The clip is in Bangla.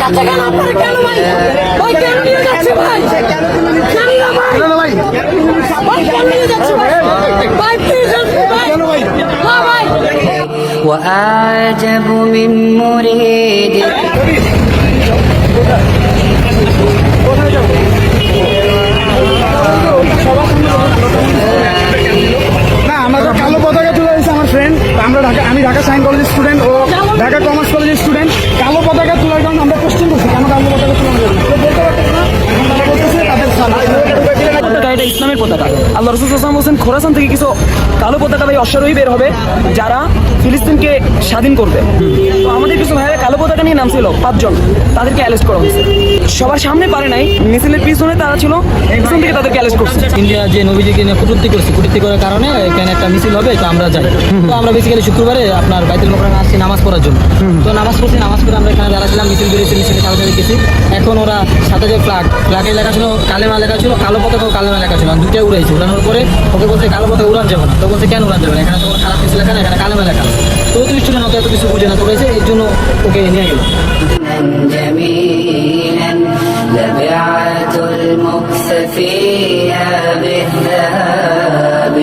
যাচ্ছে কেন? আপনারা কেন ভাই? ভাই কেন নিয়ে যাচ্ছে ভাই? জানি না ভাই। ভাই কেন নিয়ে যাচ্ছে ভাই? ভাই প্লিজ ভাই। হ্যাঁ ভাই। وأعجب من مريد না, আমাদের কালো পতাকা তুলে দিয়েছে আমার ফ্রেন্ড। আমি ঢাকা সায়েন্স কলেজের স্টুডেন্ট ও ঢাকা কমার্স কলেজের স্টুডেন্ট। কালো পতাকা তোলার কারণে আমরা কোশ্চেন করছি কেন কালো পতাকা তোলা যাবে না। তো বলতে পারতেছে না, এখন তারা বলতেছে তাদের পতাকা এটা ইসলামের পতাকা। আল্লাহ রাসূল সাল্লাল্লাহু আলাইহি ওয়াসাল্লাম বলেছেন খোরাসান থেকে কিছু কালো পতাকা ভাই অশ্বারোহী বের হবে যারা ফিলিস্তিনকে স্বাধীন করবে। তো আমাদের কিছু ভাইয়েরা কালো পতাকা নিয়ে নামছিল 5 জন, তাদেরকে অ্যারেস্ট করা হয়েছে। সবার সামনে পারে নাই, মিছিলের পিছনে তারা ছিল, পিছন থেকে তাদেরকে অ্যারেস্ট করছে। ইন্ডিয়া যে নবীজিকে নিয়ে কটূক্তি করার কারণে এখানে একটা মিছিল হবে, তো আমরা যাই। তো আমরা বেসিক্যালি শুক্রবারে আপনার বাইতুল মোকাররমে আসছি নামাজ পড়ার জন্য। তো নামাজ পড়ছি, নামাজ পড়ে আমরা এখানে দাঁড়াছিলাম, মিছিল বেরিয়েছে, মিছিলে সাথে সাথে গেছি। এখন ওরা সাথে যে ফ্ল্যাগে লেখা ছিল, কালেমা লেখা ছিল, কালো পতাকাও কালেমা লেখা ছিল, দুটাই উড়াইছে। উড়ানোর পরে ওকে বলছে কালো পতাকা উড়ান যাবে না। তো বলছে কেন উড়ান যাবে না, এখানে তো কোনো খারাপ কিছু লেখা না, এখানে কালেমা লেখা। তো তুই স্টুডেন্ট অত এত কিছু বুঝে না, করেছে এর জন্য ওকে নিয়ে গেল। جميلا لبعة المكس فيها بالذهب